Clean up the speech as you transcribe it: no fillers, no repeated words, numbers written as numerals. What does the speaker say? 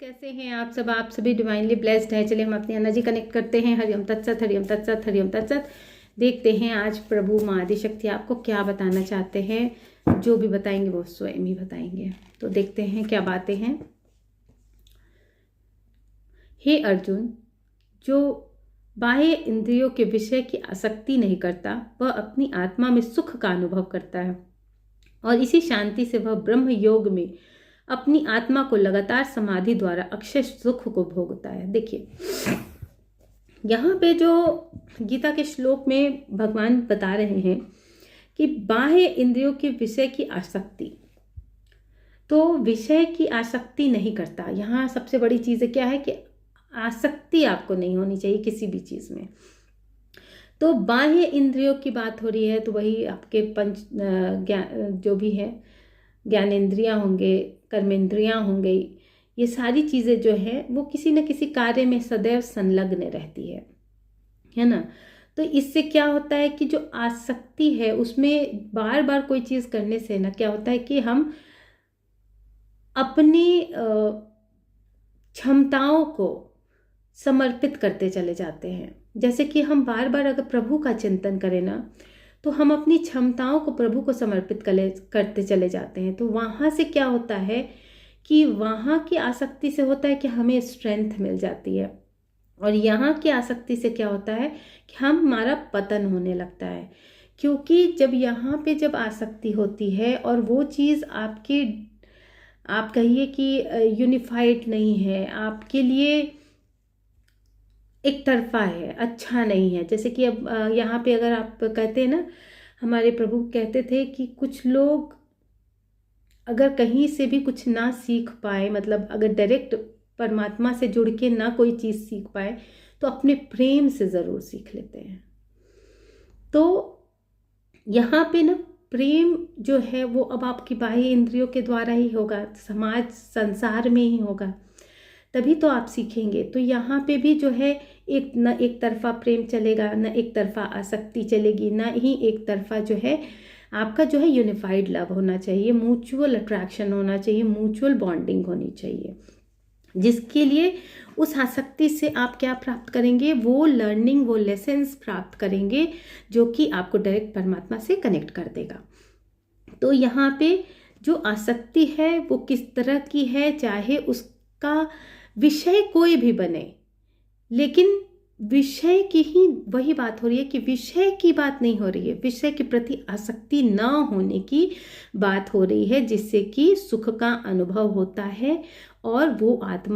कैसे हैं आप सब? आप सभी डिवाइनली ब्लेस्ड हैं। चलिए हम अपनी एनर्जी कनेक्ट करते हैं। हरिओम तत्सत, हरिओम तत्सत, हरिओम तत्सत। देखते हैं आज प्रभु माँ आदिशक्ति आपको क्या बताना चाहते हैं। जो भी बताएंगे वो स्वयं ही बताएंगे। तो देखते हैं क्या बातें हैं। हे अर्जुन, जो बाह्य इंद्रियों के विषय की आसक्ति नहीं करता वह अपनी आत्मा में सुख का अनुभव करता है और इसी शांति से वह ब्रह्म योग में अपनी आत्मा को लगातार समाधि द्वारा अक्षय सुख को भोगता है। देखिए यहाँ पे जो गीता के श्लोक में भगवान बता रहे हैं कि बाह्य इंद्रियों के विषय की आसक्ति, तो विषय की आसक्ति नहीं करता। यहाँ सबसे बड़ी चीज़ क्या है कि आसक्ति आपको नहीं होनी चाहिए किसी भी चीज़ में। तो बाह्य इंद्रियों की बात हो रही है तो वही आपके पंच जो भी है ज्ञानेंद्रियाँ होंगे, कर्मेंद्रियाँ होंगे, ये सारी चीज़ें जो है वो किसी न किसी कार्य में सदैव संलग्न रहती है ना। तो इससे क्या होता है कि जो आसक्ति है उसमें बार बार कोई चीज़ करने से ना क्या होता है कि हम अपनी क्षमताओं को समर्पित करते चले जाते हैं। जैसे कि हम बार बार अगर प्रभु का चिंतन करें ना तो हम अपनी क्षमताओं को प्रभु को समर्पित करते चले जाते हैं। तो वहाँ से क्या होता है कि वहाँ की आसक्ति से होता है कि हमें स्ट्रेंथ मिल जाती है और यहाँ की आसक्ति से क्या होता है कि हमारा पतन होने लगता है। क्योंकि जब यहाँ पे जब आसक्ति होती है और वो चीज़ आपके आप कहिए कि यूनिफाइड नहीं है, आपके लिए एक तरफा है, अच्छा नहीं है। जैसे कि अब यहाँ पे अगर आप कहते हैं ना, हमारे प्रभु कहते थे कि कुछ लोग अगर कहीं से भी कुछ ना सीख पाए, मतलब अगर डायरेक्ट परमात्मा से जुड़ के ना कोई चीज़ सीख पाए तो अपने प्रेम से ज़रूर सीख लेते हैं। तो यहाँ पे ना प्रेम जो है वो अब आपकी बाह्य इंद्रियों के द्वारा ही होगा, समाज संसार में ही होगा, तभी तो आप सीखेंगे। तो यहाँ पे भी जो है एक तरफा प्रेम चलेगा, न एक तरफा आसक्ति चलेगी, ना ही एक तरफा जो है आपका जो है यूनिफाइड लव होना चाहिए, म्यूचुअल अट्रैक्शन होना चाहिए, म्यूचुअल बॉन्डिंग होनी चाहिए, जिसके लिए उस आसक्ति से आप क्या प्राप्त करेंगे, वो लर्निंग, वो लेसन्स प्राप्त करेंगे जो कि आपको डायरेक्ट परमात्मा से कनेक्ट कर देगा। तो यहाँ पे जो आसक्ति है वो किस तरह की है, चाहे उसका विषय कोई भी बने, लेकिन विषय की ही वही बात हो रही है कि विषय की बात नहीं हो रही है, विषय के प्रति आसक्ति न होने की बात हो रही है, जिससे कि सुख का अनुभव होता है और वो आत्मा